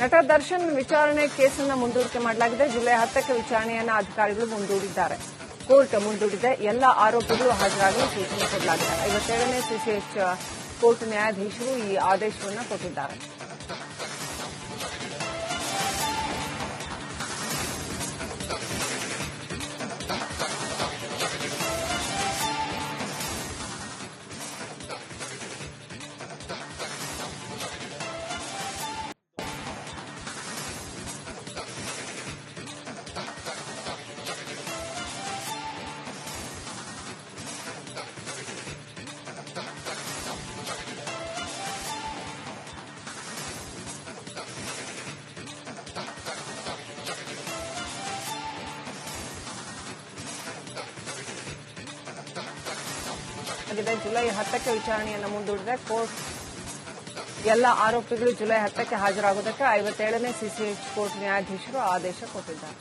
ನಟ ದರ್ಶನ್ ವಿಚಾರಣೆ ಕೇಸನ್ನು ಮುಂದೂಡಿಕೆ ಮಾಡಲಾಗಿದೆ. ಜುಲೈ 10ಕ್ಕೆ ವಿಚಾರಣೆಯನ್ನು ಅಧಿಕಾರಿಗಳು ಮುಂದೂಡಿದ್ದಾರೆ. ಕೋರ್ಟ್ ಮುಂದೂಡಿದೆ. ಎಲ್ಲ ಆರೋಪಿಗಳು ಹಾಜರಾಗಲು ಸೂಚನೆ ಕೊಡಲಾಗಿದೆ. 57ನೇ ಸಿಸಿಎಚ್ ಕೋರ್ಟ್ ನ್ಯಾಯಾಧೀಶರು ಈ ಆದೇಶವನ್ನು ಕೊಟ್ಟಿದ್ದಾರೆ. ಜುಲೈ 10ಕ್ಕೆ ವಿಚಾರಣೆಯನ್ನು ಮುಂದೂಡಿದೆ. ಕೋರ್ಟ್ ಎಲ್ಲ ಆರೋಪಿಗಳು ಜುಲೈ 10ಕ್ಕೆ ಹಾಜರಾಗುವುದಕ್ಕೆ 57ನೇ ಸಿಸಿಎಚ್ ಕೋರ್ಟ್ ನ್ಯಾಯಾಧೀಶರು ಆದೇಶ ಕೊಟ್ಟಿದ್ದಾರೆ.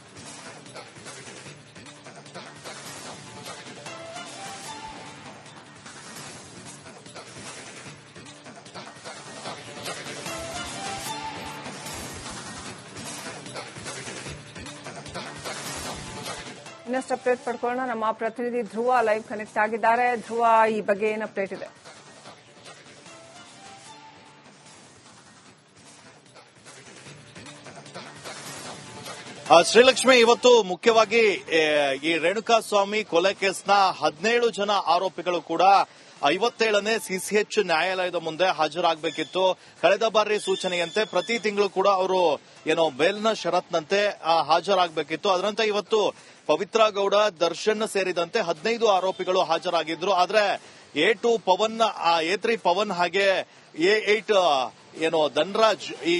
ಇನ್ನಷ್ಟು ಅಪ್ಡೇಟ್ ಪಡ್ಕೊಳ್ಳೋಣ. ನಮ್ಮ ಪ್ರತಿನಿಧಿ ಧ್ರುವ ಲೈವ್ ಕನೆಕ್ಟ್ ಆಗಿದ್ದಾರೆ. ಧ್ರುವ, ಈ ಬಗ್ಗೆ ಏನು ಅಪ್ಡೇಟ್ ಇದೆ? ಶ್ರೀಲಕ್ಷ್ಮಿ, ಇವತ್ತು ಮುಖ್ಯವಾಗಿ ಈ ರೇಣುಕಾಸ್ವಾಮಿ ಕೊಲೆ ಕೇಸ್ನ 17 ಜನ ಆರೋಪಿಗಳು ಕೂಡ 57ನೇ ಸಿಸಿಎಚ್ ನ್ಯಾಯಾಲಯದ ಮುಂದೆ ಹಾಜರಾಗಬೇಕಿತ್ತು. ಕಳೆದ ಬಾರಿ ಸೂಚನೆಯಂತೆ ಪ್ರತಿ ತಿಂಗಳು ಕೂಡ ಅವರು ಬೇಲ್ನ ಷರತ್ನಂತೆ ಹಾಜರಾಗಬೇಕಿತ್ತು. ಅದರಂತೆ ಇವತ್ತು ಪವಿತ್ರ ಗೌಡ, ದರ್ಶನ್ ಸೇರಿದಂತೆ 15 ಆರೋಪಿಗಳು ಹಾಜರಾಗಿದ್ರು. ಆದ್ರೆ A2 ಪವನ್, A3 ಪವನ್ ಹಾಗೆ A8 ಧನ್ರಾಜ್, ಈ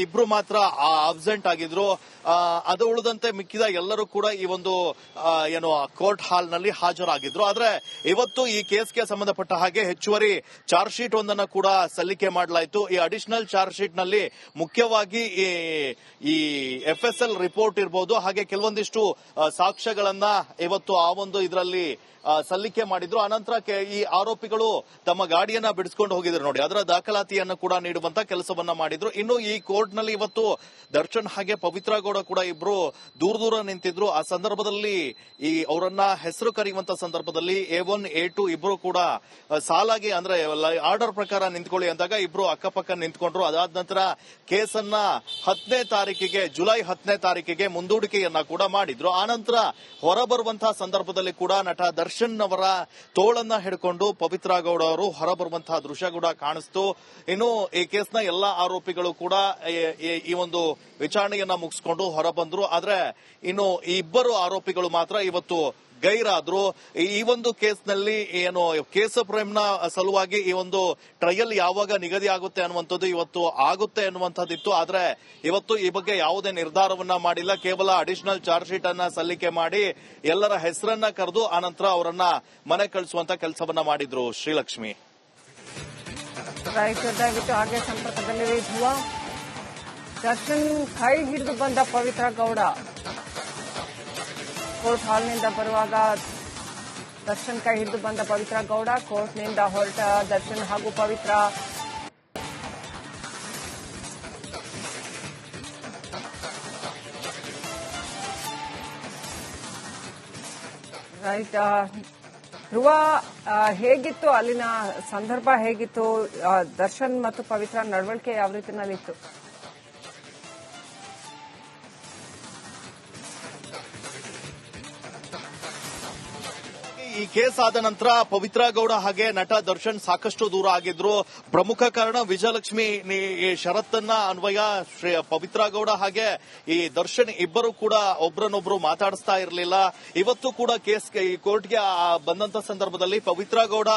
ಇಬ್ರು ಮಾತ್ರ ಅಬ್ಸೆಂಟ್ ಆಗಿದ್ರು. ಅದು ಉಳಿದಂತೆ ಮಿಕ್ಕಿದ ಎಲ್ಲರೂ ಕೂಡ ಈ ಒಂದು ಕೋರ್ಟ್ ಹಾಲ್ ನಲ್ಲಿ ಹಾಜರಾಗಿದ್ರು. ಆದ್ರೆ ಇವತ್ತು ಈ ಕೇಸ್ಗೆ ಸಂಬಂಧಪಟ್ಟ ಹಾಗೆ ಹೆಚ್ಚುವರಿ ಚಾರ್ಜ್ ಶೀಟ್ ಒಂದನ್ನ ಕೂಡ ಸಲ್ಲಿಕೆ ಮಾಡಲಾಯಿತು. ಈ ಅಡಿಷನಲ್ ಚಾರ್ಜ್ ಶೀಟ್ ನಲ್ಲಿ ಮುಖ್ಯವಾಗಿ ಈ FSL ರಿಪೋರ್ಟ್ ಇರಬಹುದು, ಹಾಗೆ ಕೆಲವೊಂದಿಷ್ಟು ಸಾಕ್ಷ್ಯಗಳನ್ನ ಇವತ್ತು ಆ ಒಂದು ಇದರಲ್ಲಿ ಸಲ್ಲಿಕೆ ಮಾಡಿದ್ರು. ಅನಂತರ ಈ ಆರೋಪಿಗಳು ತಮ್ಮ ಗಾಡಿಯನ್ನ ಬಿಡಿಸಿಕೊಂಡು ಹೋಗಿದ್ರು ನೋಡಿ, ಅದರ ದಾಖಲಾತಿಯನ್ನು ಕೂಡ ನೀಡುವಂತ ಕೆಲಸವನ್ನ ಮಾಡಿದ್ರು. ಇನ್ನು ಈ ಕೋರ್ಟ್ ನಲ್ಲಿ ಇವತ್ತು ದರ್ಶನ್ ಹಾಗೆ ಪವಿತ್ರ ಗೌಡ ಕೂಡ ಇಬ್ರು ದೂರ ನಿಂತಿದ್ರು. ಆ ಸಂದರ್ಭದಲ್ಲಿ ಅವರನ್ನ ಹೆಸರು ಕರೆಯುವಂತ ಸಂದರ್ಭದಲ್ಲಿ A1, A2 ಇಬ್ರು ಕೂಡ ಸಾಲಾಗಿ, ಅಂದ್ರೆ ಆರ್ಡರ್ ಪ್ರಕಾರ ನಿಂತ್ಕೊಳ್ಳಿ ಅಂದಾಗ ಇಬ್ರು ಅಕ್ಕಪಕ್ಕ ನಿಂತ್ಕೊಂಡ್ರು. ಅದಾದ ನಂತರ ಕೇಸನ್ನ 10ನೇ ತಾರೀಕಿಗೆ, ಜುಲೈ 10ನೇ ತಾರೀಕಿಗೆ ಮುಂದೂಡಿಕೆಯನ್ನ ಕೂಡ ಮಾಡಿದ್ರು. ಆನಂತರ ಹೊರಬರುವಂತಹ ಸಂದರ್ಭದಲ್ಲಿ ಕೂಡ ನಟ ದರ್ಶನ್ ಅವರ ತೋಳನ್ನ ಹಿಡ್ಕೊಂಡು ಪವಿತ್ರ ಗೌಡ ಅವರು ಹೊರಬರುವಂತಹ ದೃಶ್ಯ ಕೂಡ ಕಾಣಿಸ್ತು. ಇನ್ನು ಈ ಕೇಸ್ನ ಎಲ್ಲಾ ಆರೋಪಿಗಳು ಕೂಡ ಈ ಒಂದು ವಿಚಾರಣೆಯನ್ನ ಮುಗಿಸಿಕೊಂಡು ಹೊರಬಂದ್ರು. ಆದ್ರೆ ಇನ್ನು ಈ ಇಬ್ಬರು ಆರೋಪಿಗಳು ಮಾತ್ರ ಇವತ್ತು ಗೈರಾದ್ರು. ಈ ಒಂದು ಕೇಸ್ನಲ್ಲಿ ಕೇಸ್ ಫ್ರೇಮ್ನ ಸಲುವಾಗಿ ಈ ಒಂದು ಟ್ರಯಲ್ ಯಾವಾಗ ನಿಗದಿ ಆಗುತ್ತೆ ಅನ್ನುವಂಥದ್ದು ಇವತ್ತು ಆಗುತ್ತೆ ಅನ್ನುವಂಥದ್ದಿತ್ತು. ಆದ್ರೆ ಇವತ್ತು ಈ ಬಗ್ಗೆ ಯಾವುದೇ ನಿರ್ಧಾರವನ್ನ ಮಾಡಿಲ್ಲ. ಕೇವಲ ಅಡಿಷನಲ್ ಚಾರ್ಜ್ ಶೀಟ್ ಅನ್ನ ಸಲ್ಲಿಕೆ ಮಾಡಿ ಎಲ್ಲರ ಹೆಸರನ್ನ ಕರೆದು ಆನಂತರ ಅವರನ್ನ ಮನೆ ಕಳಿಸುವಂತ ಕೆಲಸವನ್ನ ಮಾಡಿದ್ರು. ಶ್ರೀಲಕ್ಷ್ಮಿ, ದಯವಿಟ್ಟು ಹಾಗೆ ಸಂಪರ್ಕದಲ್ಲಿ ಧ್ರುವ. ದರ್ಶನ್ ಕೈ ಹಿಡಿದು ಬಂದ ಪವಿತ್ರ ಗೌಡ ಕೋರ್ಟ್ ಹಾಲ್ನಿಂದ ಬರುವಾಗ ದರ್ಶನ್ ಕೈ ಹಿಡಿದು ಬಂದ ಪವಿತ್ರ ಗೌಡ, ಕೋರ್ಟ್ನಿಂದ ಹೊರಟ ದರ್ಶನ್ ಹಾಗೂ ಪವಿತ್ರ ಧ್ರುವ, ಹೇಗಿತ್ತು ಅಲ್ಲಿನ ಸಂದರ್ಭ? ಹೇಗಿತ್ತು? ದರ್ಶನ್ ಮತ್ತು ಪವಿತ್ರ ನಡವಳಿಕೆ ಯಾವ ರೀತಿನಲ್ಲಿತ್ತು? ಈ ಕೇಸ್ ಆದ ನಂತರ ಪವಿತ್ರ ಗೌಡ ಹಾಗೆ ನಟ ದರ್ಶನ್ ಸಾಕಷ್ಟು ದೂರ ಆಗಿದ್ರು. ಪ್ರಮುಖ ಕಾರಣ ವಿಜಯಲಕ್ಷ್ಮಿ ಷರತ್ತನ್ನ ಅನ್ವಯ ಪವಿತ್ರ ಗೌಡ ಹಾಗೆ ಈ ದರ್ಶನ್ ಇಬ್ಬರು ಕೂಡ ಒಬ್ರನ್ನೊಬ್ರು ಮಾತಾಡಿಸ್ತಾ ಇರಲಿಲ್ಲ. ಇವತ್ತು ಕೂಡ ಕೇಸ್ ಈ ಕೋರ್ಟ್ಗೆ ಬಂದಂತ ಸಂದರ್ಭದಲ್ಲಿ ಪವಿತ್ರ ಗೌಡ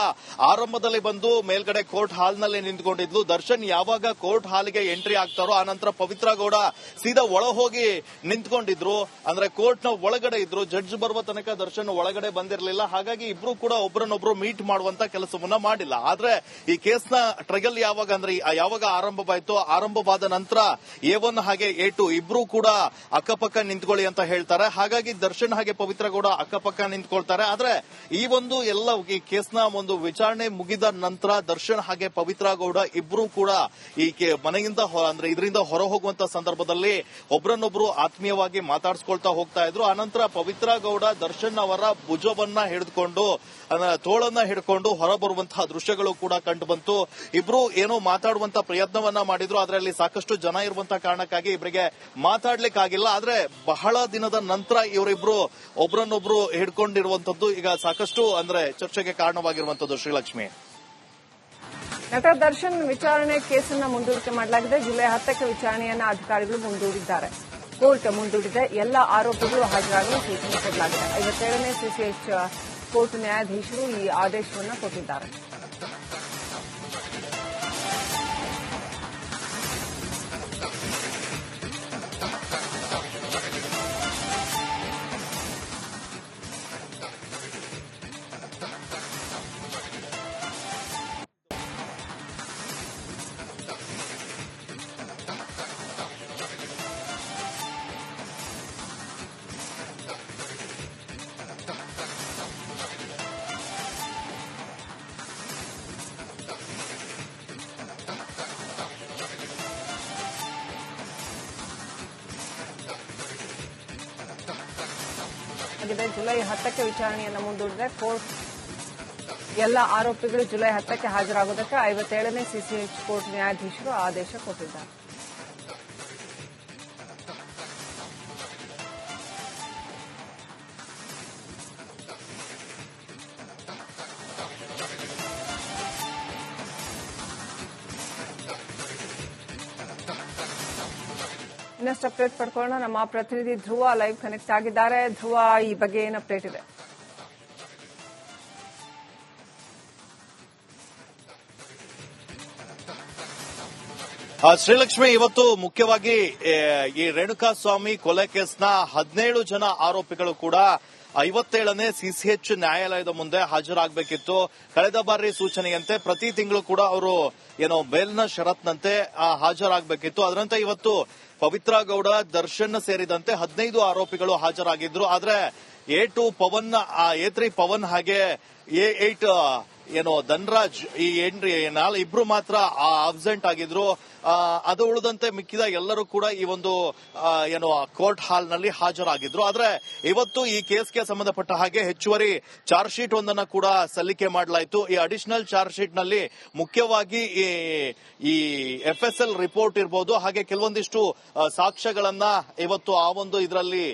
ಆರಂಭದಲ್ಲಿ ಬಂದು ಮೇಲ್ಗಡೆ ಕೋರ್ಟ್ ಹಾಲ್ನಲ್ಲಿ ನಿಂತ್ಕೊಂಡಿದ್ಲು. ದರ್ಶನ್ ಯಾವಾಗ ಕೋರ್ಟ್ ಹಾಲ್ಗೆ ಎಂಟ್ರಿ ಆಗ್ತಾರೋ ಆನಂತರ ಪವಿತ್ರ ಗೌಡ ಸೀದಾ ಒಳ ಹೋಗಿ ನಿಂತ್ಕೊಂಡಿದ್ರು. ಅಂದ್ರೆ ಕೋರ್ಟ್ನ ಒಳಗಡೆ ಇದ್ರು. ಜಡ್ಜ್ ಬರುವ ತನಕ ದರ್ಶನ್ ಒಳಗಡೆ ಬಂದಿರಲಿಲ್ಲ. ಹಾಗಾಗಿ ಹಾಗಾಗಿ ಇಬ್ರು ಕೂಡ ಒಬ್ಬರನ್ನೊಬ್ರು ಮೀಟ್ ಮಾಡುವಂತ ಕೆಲಸವನ್ನ ಮಾಡಿಲ್ಲ. ಆದ್ರೆ ಈ ಕೇಸ್ನ ಟ್ರಯಲ್ ಯಾವಾಗ ಅಂದ್ರೆ ಯಾವಾಗ ಆರಂಭವಾದ ನಂತರ A1 ಹಾಗೆ A2 ಇಬ್ರು ಕೂಡ ಅಕ್ಕಪಕ್ಕ ನಿಂತ್ಕೊಳ್ಳಿ ಅಂತ ಹೇಳ್ತಾರೆ. ಹಾಗಾಗಿ ದರ್ಶನ್ ಹಾಗೆ ಪವಿತ್ರ ಗೌಡ ಅಕ್ಕಪಕ್ಕ ನಿಂತ್ಕೊಳ್ತಾರೆ. ಆದ್ರೆ ಈ ಕೇಸ್ನ ಒಂದು ವಿಚಾರಣೆ ಮುಗಿದ ನಂತರ ದರ್ಶನ್ ಹಾಗೆ ಪವಿತ್ರ ಗೌಡ ಇಬ್ರು ಕೂಡ ಈ ಮನೆಯಿಂದ ಅಂದ್ರೆ ಇದರಿಂದ ಹೊರ ಹೋಗುವಂತ ಸಂದರ್ಭದಲ್ಲಿ ಒಬ್ರನ್ನೊಬ್ರು ಆತ್ಮೀಯವಾಗಿ ಮಾತಾಡಿಸ್ಕೊಳ್ತಾ ಹೋಗ್ತಾ ಇದ್ರು. ಆನಂತರ ಪವಿತ್ರ ಗೌಡ ದರ್ಶನ್ ಅವರ ಭುಜವನ್ನ ಹಿಡಿದುಕೊಂಡು ತೋಳನ್ನ ಹಿಡ್ಕೊಂಡು ಹೊರ ಬರುವಂತಹ ದೃಶ್ಯಗಳು ಕೂಡ ಕಂಡು ಬಂತು. ಇಬ್ರು ಏನೋ ಮಾತಾಡುವಂತ ಪ್ರಯತ್ನವನ್ನ ಮಾಡಿದ್ರು. ಅದರಲ್ಲಿ ಸಾಕಷ್ಟು ಜನ ಇರುವಂತಹ ಕಾರಣಕ್ಕಾಗಿ ಇಬ್ಬರಿಗೆ ಮಾತಾಡ್ಲಿಕ್ಕಾಗಿಲ್ಲ. ಆದ್ರೆ ಬಹಳ ದಿನದ ನಂತರ ಇವರಿಬ್ರು ಒಬ್ರನ್ನೊಬ್ರು ಹಿಡ್ಕೊಂಡಿರುವಂತದ್ದು ಈಗ ಸಾಕಷ್ಟು ಅಂದ್ರೆ ಚರ್ಚೆಗೆ ಕಾರಣವಾಗಿರುವಂತದ್ದು. ಶ್ರೀಲಕ್ಷ್ಮಿ, ನಟ ದರ್ಶನ್ ವಿಚಾರಣೆ ಕೇಸನ್ನ ಮುಂದೂಡಿಕೆ ಮಾಡಲಾಗಿದೆ. ಜುಲೈ 10ಕ್ಕೆ ವಿಚಾರಣೆಯನ್ನ ಅಧಿಕಾರಿಗಳು ಮುಂದೂಡಿದ್ದಾರೆ. ಕೋರ್ಟ್ ಮುಂದೂಡಿದೆ. ಎಲ್ಲ ಆರೋಪಿಗಳು ಹಾಜರಾಗಲು ಸೂಚನೆ ಕೊಡಲಾಗಿದೆ. 57ನೇ ಸಿಸಿಎಚ್ ಕೋರ್ಟ್ ನ್ಯಾಯಾಧೀಶರು ಈ ಆದೇಶವನ್ನು ಕೊಟ್ಟಿದ್ದಾರೆ. ಜುಲೈ 10ಕ್ಕೆ ವಿಚಾರಣೆಯನ್ನು ಮುಂದೂಡಿದೆ. ಕೋರ್ಟ್ ಎಲ್ಲ ಆರೋಪಿಗಳು ಜುಲೈ 10ಕ್ಕೆ ಹಾಜರಾಗುವುದಕ್ಕೆ 57ನೇ ಸಿಸಿಎಚ್ ಕೋರ್ಟ್ ನ್ಯಾಯಾಧೀಶರು ಆದೇಶ ಕೊಟ್ಟಿದ್ದಾರೆ. ಇನ್ನಷ್ಟು ಅಪ್ಡೇಟ್ ಪಡ್ಕೊಳ್ಳೋಣ. ನಮ್ಮ ಪ್ರತಿನಿಧಿ ಧ್ರುವ ಲೈವ್ ಕನೆಕ್ಟ್ ಆಗಿದ್ದಾರೆ. ಧ್ರುವ, ಈ ಬಗ್ಗೆ ಏನು ಅಪ್ಡೇಟ್ ಇದೆ? ಶ್ರೀಲಕ್ಷ್ಮಿ, ಇವತ್ತು ಮುಖ್ಯವಾಗಿ ಈ ರೇಣುಕಾಸ್ವಾಮಿ ಕೊಲೆ ಕೇಸ್ನ 17 ಜನ ಆರೋಪಿಗಳು ಕೂಡ 57ನೇ ಸಿಸಿಎಚ್ ನ್ಯಾಯಾಲಯದ ಮುಂದೆ ಹಾಜರಾಗಬೇಕಿತ್ತು. ಕಳೆದ ಬಾರಿ ಸೂಚನೆಯಂತೆ ಪ್ರತಿ ತಿಂಗಳು ಕೂಡ ಅವರು ಬೇಲ್ನ ಷರತ್ನಂತೆ ಹಾಜರಾಗಬೇಕಿತ್ತು. ಅದರಂತೆ ಇವತ್ತು ಪವಿತ್ರ ಗೌಡ, ದರ್ಶನ್ ಸೇರಿದಂತೆ 15 ಆರೋಪಿಗಳು ಹಾಜರಾಗಿದ್ರು. ಆದ್ರೆ A2 ಪವನ್, A3 ಪವನ್ ಹಾಗೆ A8 ಧನ್ರಾಜ್ ಈ ಇಬ್ರು ಮಾತ್ರ ಅಬ್ಸೆಂಟ್ ಆಗಿದ್ರು. ಅದು ಉಳಿದಂತೆ ಮಿಕ್ಕಿದ ಎಲ್ಲರೂ ಕೂಡ ಈ ಒಂದು ಕೋರ್ಟ್ ಹಾಲ್ ನಲ್ಲಿ ಹಾಜರಾಗಿದ್ರು. ಆದ್ರೆ ಇವತ್ತು ಈ ಕೇಸ್ಗೆ ಸಂಬಂಧಪಟ್ಟ ಹಾಗೆ ಹೆಚ್ಚುವರಿ ಚಾರ್ಜ್ ಶೀಟ್ ಒಂದನ್ನು ಕೂಡ ಸಲ್ಲಿಕೆ ಮಾಡಲಾಯಿತು. ಈ ಅಡಿಷನಲ್ ಚಾರ್ಜ್ ಶೀಟ್ ನಲ್ಲಿ ಮುಖ್ಯವಾಗಿ ಈ FSL ರಿಪೋರ್ಟ್ ಇರಬಹುದು, ಹಾಗೆ ಕೆಲವೊಂದಿಷ್ಟು ಸಾಕ್ಷ್ಯಗಳನ್ನ ಇವತ್ತು ಆ ಒಂದು ಇದರಲ್ಲಿ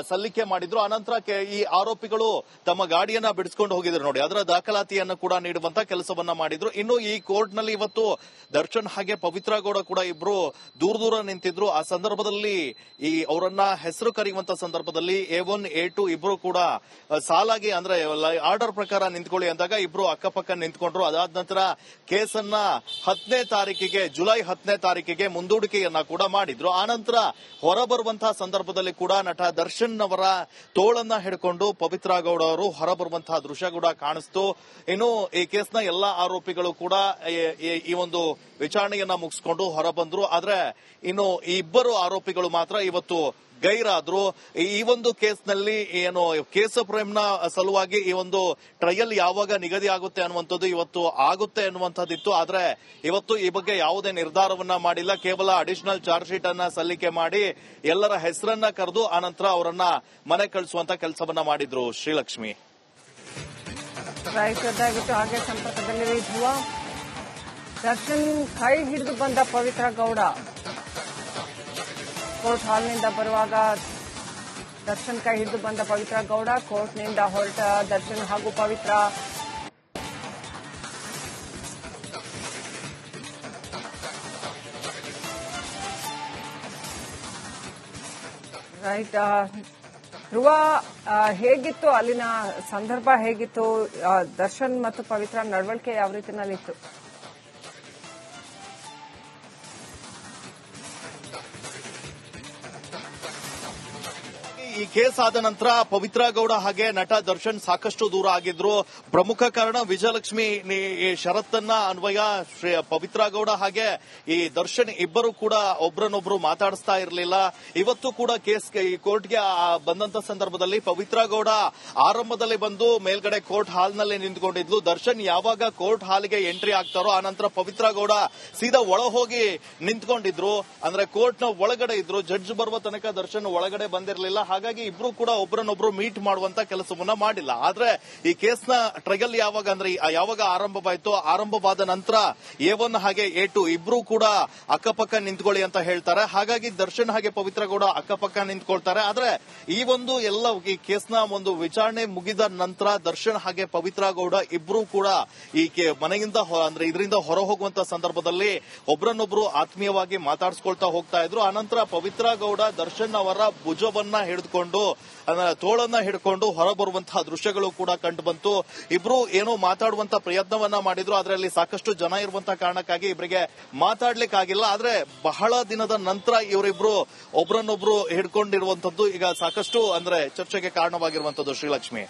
ಸಲ್ಲಿಕೆ ಮಾಡಿದ್ರು. ಆನಂತರ ಈ ಆರೋಪಿಗಳು ತಮ್ಮ ಗಾಡಿಯನ್ನ ಬಿಡಿಸಿಕೊಂಡು ಹೋಗಿದ್ರು ನೋಡಿ, ಅದರ ದಾಖಲಾತಿಯನ್ನು ಕೂಡ ನೀಡುವಂತ ಕೆಲಸವನ್ನ ಮಾಡಿದ್ರು. ಇನ್ನು ಈ ಕೋರ್ಟ್ ನಲ್ಲಿ ಇವತ್ತು ದರ್ಶನ್ ಹಾಗೆ ಪವಿತ್ರ ಗೌಡ ಕೂಡ ಇಬ್ರು ದೂರ ನಿಂತಿದ್ರು. ಆ ಸಂದರ್ಭದಲ್ಲಿ ಈ ಅವರನ್ನ ಹೆಸರು ಕರೆಯುವಂತ ಸಂದರ್ಭದಲ್ಲಿ A1 A2 ಇಬ್ರು ಕೂಡ ಸಾಲಾಗಿ ಅಂದ್ರೆ ಆರ್ಡರ್ ಪ್ರಕಾರ ನಿಂತ್ಕೊಳ್ಳಿ ಅಂದಾಗ ಇಬ್ರು ಅಕ್ಕಪಕ್ಕ ನಿಂತ್ಕೊಂಡ್ರು. ಅದಾದ ನಂತರ ಕೇಸನ್ನ 10ನೇ ತಾರೀಕಿಗೆ ಜುಲೈ 10ನೇ ತಾರೀಕಿಗೆ ಮುಂದೂಡಿಕೆಯನ್ನ ಕೂಡ ಮಾಡಿದ್ರು. ಆನಂತರ ಹೊರಬರುವಂತಹ ಸಂದರ್ಭದಲ್ಲಿ ಕೂಡ ನಟ ದರ್ಶನ್ ಅವರ ತೋಳನ್ನ ಹಿಡ್ಕೊಂಡು ಪವಿತ್ರ ಗೌಡ ಅವರು ಹೊರಬರುವಂತಹ ದೃಶ್ಯ ಕೂಡ ಕಾಣಿಸ್ತು. ಇನ್ನು ಈ ಕೇಸ್ನ ಎಲ್ಲಾ ಆರೋಪಿಗಳು ಕೂಡ ಈ ಒಂದು ವಿಚಾರಣೆಯನ್ನ ಮುಗಿಸಿಕೊಂಡು ಹೊರಬಂದ್ರು. ಆದ್ರೆ ಇನ್ನು ಈ ಇಬ್ಬರು ಆರೋಪಿಗಳು ಮಾತ್ರ ಇವತ್ತು ಗೈರಾದ್ರು. ಈ ಒಂದು ಕೇಸ್ನಲ್ಲಿ ಕೇಸ್ ಫ್ರೇಮ್ನ ಸಲುವಾಗಿ ಈ ಒಂದು ಟ್ರಯಲ್ ಯಾವಾಗ ನಿಗದಿ ಆಗುತ್ತೆ ಅನ್ನುವಂಥದ್ದು ಇವತ್ತು ಆಗುತ್ತೆ ಅನ್ನುವಂಥದ್ದಿತ್ತು. ಆದ್ರೆ ಇವತ್ತು ಈ ಬಗ್ಗೆ ಯಾವುದೇ ನಿರ್ಧಾರವನ್ನ ಮಾಡಿಲ್ಲ. ಕೇವಲ ಅಡಿಷನಲ್ ಚಾರ್ಜ್ ಶೀಟ್ ಅನ್ನ ಸಲ್ಲಿಕೆ ಮಾಡಿ ಎಲ್ಲರ ಹೆಸರನ್ನ ಕರೆದು ಆನಂತರ ಅವರನ್ನ ಮನೆ ಕಳಿಸುವಂತ ಕೆಲಸವನ್ನ ಮಾಡಿದ್ರು. ಶ್ರೀಲಕ್ಷ್ಮಿ, ದಯವಿಟ್ಟು ಹಾಗೆ ಸಂಪರ್ಕದಲ್ಲಿರಿ ಧ್ರುವ. ದರ್ಶನ್ ಕೈ ಹಿಡಿದು ಬಂದ ಪವಿತ್ರ ಗೌಡ ಕೋರ್ಟ್ ಹಾಲ್ನಿಂದ ಬರುವಾಗ ದರ್ಶನ್ ಕೈ ಹಿಡಿದು ಬಂದ ಪವಿತ್ರ ಗೌಡ, ಕೋರ್ಟ್ನಿಂದ ಹೊರಟ ದರ್ಶನ್ ಹಾಗೂ ಪವಿತ್ರ ರೈಟ್. ಧ್ರುವ, ಹೇಗಿತ್ತು ಅಲ್ಲಿನ ಸಂದರ್ಭ, ಹೇಗಿತ್ತು? ದರ್ಶನ್ ಮತ್ತು ಪವಿತ್ರ ನಡವಳಿಕೆ ಯಾವ ರೀತಿನಲ್ಲಿತ್ತು? ಈ ಕೇಸ್ ಆದ ನಂತರ ಪವಿತ್ರ ಗೌಡ ಹಾಗೆ ನಟ ದರ್ಶನ್ ಸಾಕಷ್ಟು ದೂರ ಆಗಿದ್ರು. ಪ್ರಮುಖ ಕಾರಣ ವಿಜಯಲಕ್ಷ್ಮಿ ಷರತ್ತನ್ನ ಅನ್ವಯ ಪವಿತ್ರ ಗೌಡ ಹಾಗೆ ಈ ದರ್ಶನ್ ಇಬ್ಬರು ಕೂಡ ಒಬ್ರನ್ನೊಬ್ರು ಮಾತಾಡಿಸ್ತಾ ಇರಲಿಲ್ಲ. ಇವತ್ತು ಕೂಡ ಕೇಸ್ ಈ ಕೋರ್ಟ್ಗೆ ಬಂದಂತ ಸಂದರ್ಭದಲ್ಲಿ ಪವಿತ್ರ ಗೌಡ ಆರಂಭದಲ್ಲಿ ಬಂದು ಮೇಲ್ಗಡೆ ಕೋರ್ಟ್ ಹಾಲ್ನಲ್ಲೇ ನಿಂತ್ಕೊಂಡಿದ್ಲು. ದರ್ಶನ್ ಯಾವಾಗ ಕೋರ್ಟ್ ಹಾಲ್ಗೆ ಎಂಟ್ರಿ ಆಗ್ತಾರೋ ಆನಂತರ ಪವಿತ್ರ ಗೌಡ ಸೀದಾ ಒಳ ಹೋಗಿ ನಿಂತ್ಕೊಂಡಿದ್ರು. ಅಂದ್ರೆ ಕೋರ್ಟ್ ನ ಒಳಗಡೆ ಇದ್ರು. ಜಡ್ಜ್ ಬರುವ ತನಕ ದರ್ಶನ್ ಒಳಗಡೆ ಬಂದಿರಲಿಲ್ಲ. ಹಾಗಾಗಿ ಇಬ್ರು ಕೂಡ ಒಬ್ರನ್ನೊಬ್ರು ಮೀಟ್ ಮಾಡುವಂತ ಕೆಲಸವನ್ನ ಮಾಡಿಲ್ಲ. ಆದ್ರೆ ಈ ಕೇಸ್ನ ಟ್ರಯಲ್ ಯಾವಾಗ ಆರಂಭವಾಯಿತು, ಆರಂಭವಾದ ನಂತರ A1 ಹಾಗೆ A2 ಇಬ್ರು ಕೂಡ ಅಕ್ಕಪಕ್ಕ ನಿಂತ್ಕೊಳ್ಳಿ ಅಂತ ಹೇಳ್ತಾರೆ. ಹಾಗಾಗಿ ದರ್ಶನ್ ಹಾಗೆ ಪವಿತ್ರ ಗೌಡ ಅಕ್ಕಪಕ್ಕ ನಿಂತ್ಕೊಳ್ತಾರೆ. ಆದ್ರೆ ಈ ಕೇಸ್ನ ಒಂದು ವಿಚಾರಣೆ ಮುಗಿದ ನಂತರ ದರ್ಶನ್ ಹಾಗೆ ಪವಿತ್ರ ಗೌಡ ಇಬ್ರು ಕೂಡ ಈ ಮನೆಯಿಂದ ಇದರಿಂದ ಹೊರ ಹೋಗುವಂತ ಸಂದರ್ಭದಲ್ಲಿ ಒಬ್ರನ್ನೊಬ್ರು ಆತ್ಮೀಯವಾಗಿ ಮಾತಾಡಿಸ್ಕೊಳ್ತಾ ಹೋಗ್ತಾ ಇದ್ರು. ಆನಂತರ ಪವಿತ್ರ ಗೌಡ ದರ್ಶನ್ ಅವರ ಭುಜವನ್ನ ಹಿಡಿದುಕೊಂಡು ತೋಳನ್ನ ಹಿಡ್ಕೊಂಡು ಹೊರಬರುವಂತಹ ದೃಶ್ಯಗಳು ಕೂಡ ಕಂಡು ಬಂತು. ಇಬ್ರು ಏನೋ ಮಾತಾಡುವಂತ ಪ್ರಯತ್ನವನ್ನ ಮಾಡಿದ್ರು. ಅದರಲ್ಲಿ ಸಾಕಷ್ಟು ಜನ ಇರುವಂತಹ ಕಾರಣಕ್ಕಾಗಿ ಇಬ್ಬರಿಗೆ ಮಾತಾಡ್ಲಿಕ್ಕಾಗಿಲ್ಲ. ಆದ್ರೆ ಬಹಳ ದಿನದ ನಂತರ ಇವರಿಬ್ರು ಒಬ್ರನ್ನೊಬ್ರು ಹಿಡ್ಕೊಂಡಿರುವಂತದ್ದು ಈಗ ಸಾಕಷ್ಟು ಚರ್ಚೆಗೆ ಕಾರಣವಾಗಿರುವಂತದ್ದು. ಶ್ರೀಲಕ್ಷ್ಮಿ.